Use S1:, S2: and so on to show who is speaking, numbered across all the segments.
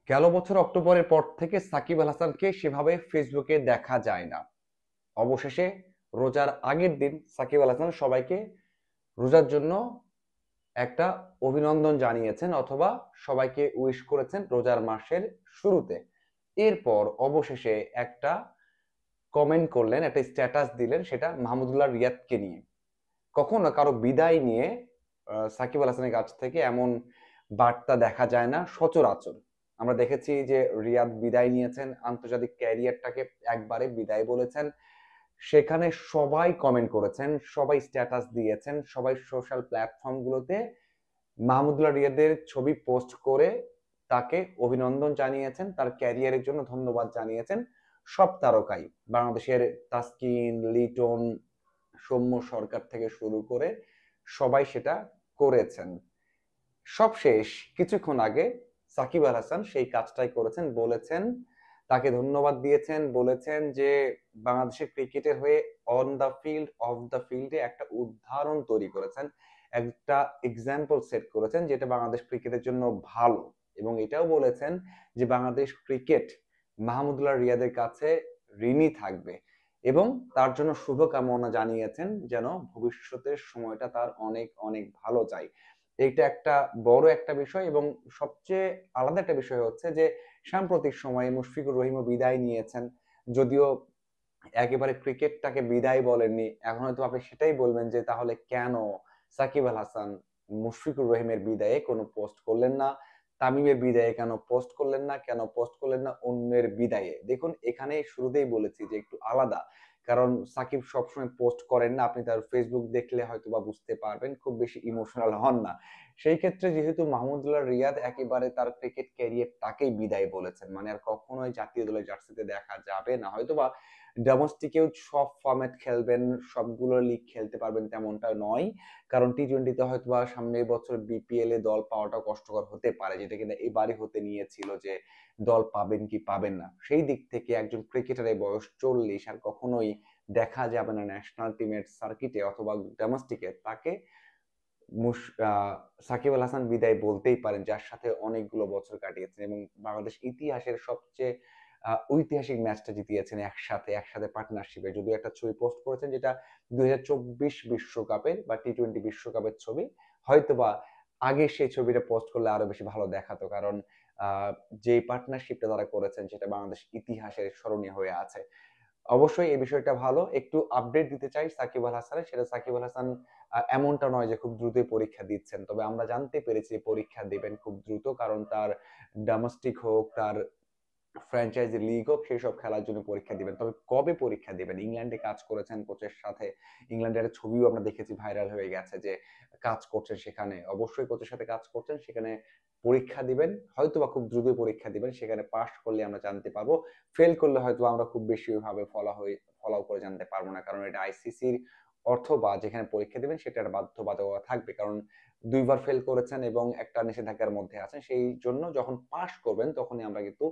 S1: গেল বছর অক্টোবরের পর থেকে সাকিব আল হাসানকে সেভাবে ফেসবুকে দেখা যায় না। অবশেষে রোজার আগের দিন সাকিব আল হাসান সবাইকে রোজার জন্য একটা অভিনন্দন জানিয়েছেন অথবা সবাইকে উইশ করেছেন রোজার মাসের শুরুতে। এরপর অবশেষে একটা কমেন্ট করলেন, একটা স্ট্যাটাস দিলেন, সেটা মাহমুদুল্লাহ রিয়াদকে নিয়ে। কখনো কারো বিদায় নিয়ে সাকিব আল হাসানের কাছ থেকে এমন বার্তা দেখা যায় না সচরাচর। আমরা দেখেছি যে রিয়াদ বিদায় নিয়েছেন, আন্তর্জাতিক ক্যারিয়ারটাকে একবারে বিদায় বলেছেন। সেখানে সবাই কমেন্ট করেছেন, সবাই স্ট্যাটাস দিয়েছেন, সবাই সোশ্যাল প্ল্যাটফর্মগুলোতে মাহমুদুল্লাহ রিয়াদের ছবি পোস্ট করে তাকে অভিনন্দন জানিয়েছেন, তার ক্যারিয়ারের জন্য ধন্যবাদ জানিয়েছেন। সব তারকাই, বাংলাদেশের তাসকিন, লিটন, সৌম্য সরকার থেকে শুরু করে সবাই সেটা করেছেন। সবশেষ কিছুক্ষণ আগে সাকিব আল হাসান সেই কাজটাই করেছেন, বলেছেন, তাকে ধন্যবাদ দিয়েছেন, বলেছেন যে বাংলাদেশের ক্রিকেটের হয়ে on the field, of the ফিল্ডে একটা উদাহরণ তৈরি করেছেন, একটা এক্সাম্পল সেট করেছেন যেটা বাংলাদেশ ক্রিকেটের জন্য ভালো। এবং এটাও বলেছেন যে বাংলাদেশ ক্রিকেট মাহমুদুল্লাহ রিয়াদের কাছে ঋণী থাকবে এবং তার জন্য শুভকামনা জানিয়েছেন যেন ভবিষ্যতের সময়টা তার অনেক অনেক ভালো যায়। এইটা একটা বড় একটা বিষয়। এবং সবচেয়ে আলাদা একটা বিষয় হচ্ছে যে সাম্প্রতিক সময়ে মুশফিকুর রহিমও বিদায় নিয়েছেন। যদিও একেবারে ক্রিকেটটাকে বিদায় বলেননি, এখন হয়তো আপনি সেটাই বলবেন যে তাহলে কেন সাকিব আল হাসান মুশফিকুর রহিমের বিদায়ে কোনো পোস্ট করলেন না, তামিমের বিদায়ে কেন পোস্ট করলেন না, কেন পোস্ট করলেন না অন্যের বিদায়ে। দেখুন, এখানে শুরুতেই বলেছি যে একটু আলাদা, কারণ সাকিব সবসময় পোস্ট করেন না, আপনি তার ফেসবুক দেখলে হয়তো বা বুঝতে পারবেন, খুব বেশি ইমোশনাল হন না। সেই ক্ষেত্রে যেহেতু মাহমুদুল্লাহ রিয়াদ একেবারে তার ক্রিকেট ক্যারিয়ারটাকেই বিদায় বলেছেন, মানে আর কখনোই জাতীয় দলের জার্সিতে দেখা যাবে না, হয়তোবা ডোমেস্টিকেও সব ফরম্যাট খেলবেন, সবগুলো লিগ খেলতে পারবেন তেমনটা নয়। কারণ টি-টোয়েন্টিতে হয়তোবা সামনের বছর বিপিএল এ দল পাওয়াটা কষ্টকর হতে পারে, যেটা কিনা এবারই হতে নিয়েছিল যে দল পাবেন কি পাবেন না। সেই দিক থেকে একজন ক্রিকেটারের বয়স 40, আর কখনোই দেখা যাবে না ন্যাশনাল টিমের সার্কিটে অথবা ডোমেস্টিকে তাকে সাকিব আল হাসান বিদায় বলতেই পারেন, যার সাথে অনেকগুলো বছর কাটিয়েছেন এবং বাংলাদেশ ইতিহাসের সবচেয়ে ঐতিহাসিক ম্যাচটা জিতিয়েছেন একসাথে একসাথে পার্টনারশিপে। যদিও একটা ছবি পোস্ট করেছেন যেটা 2024 বিশ্বকাপের বা টি-টোয়েন্টি বিশ্বকাপের ছবি, হয়তোবা আগে সেই ছবিটা পোস্ট করলে আরো বেশি ভালো দেখাতো, কারণ আহ যে পার্টনারশিপটা তারা করেছেন সেটা বাংলাদেশ ইতিহাসের স্মরণীয় হয়ে আছে। অবশ্যই এই বিষয়টা ভালো। একটু আপডেট দিতে চাই সাকিব আল হাসানের, সেটা সাকিব আল হাসান এমনটা নয় যে খুব দ্রুতই পরীক্ষা দিচ্ছেন। তবে আমরা জানতে পেরেছি পরীক্ষা দিবেন খুব দ্রুত, কারণ তার ডোমেস্টিক হোক, তার ফ্র্যাঞ্চাইজি লিগ হোক, সেই সব খেলার জন্য পরীক্ষা দিবেন। তবে কবে পরীক্ষা দিবেন? ইংল্যান্ডে কাজ করেছেন কোচের সাথে, ইংল্যান্ডের একটা ছবিও আমরা দেখেছি ভাইরাল হয়ে গেছে যে কাজ করছেন সেখানে, অবশ্যই কোচের সাথে কাজ করছেন সেখানে। পরীক্ষা দিবেন, হয়তোবা খুব দ্রুতই পরীক্ষা দিবেন, সেখানে পাস করলে আমরা জানতে পারবো, ফেল করলে হয়তো আমরা খুব বেশি ভাবে ফলো করে জানতে পারবো না, কারণ এটা আইসিসির অথবা যেখানে পরীক্ষা দিবেন সেটার বাধ্যবাধকতা থাকবে, কারণ দুইবার ফেল করেছেন এবং একটা নিষেধাজ্ঞার মধ্যে আছেন। সেই জন্য যখন পাস করবেন তখনই আমরা কিন্তু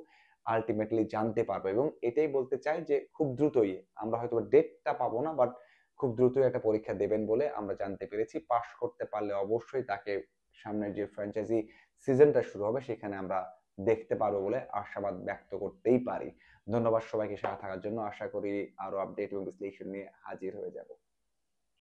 S1: আলটিমেটলি জানতে পারবো। এবং এটাই বলতে চাই যে খুব দ্রুতই, আমরা হয়তো ডেটটা পাবো না, বাট খুব দ্রুতই একটা পরীক্ষা দেবেন বলে আমরা জানতে পেরেছি। পাস করতে পারলে অবশ্যই তাকে সামনের যে ফ্র্যাঞ্চাইজি সিজনটা শুরু হবে সেখানে আমরা দেখতে পারবো বলে আশাবাদ ব্যক্ত করতেই পারি। ধন্যবাদ সবাইকে সাথে থাকার জন্য। আশা করি আরো আপডেট এবং বিশ্লেষণ নিয়ে হাজির হয়ে যাব।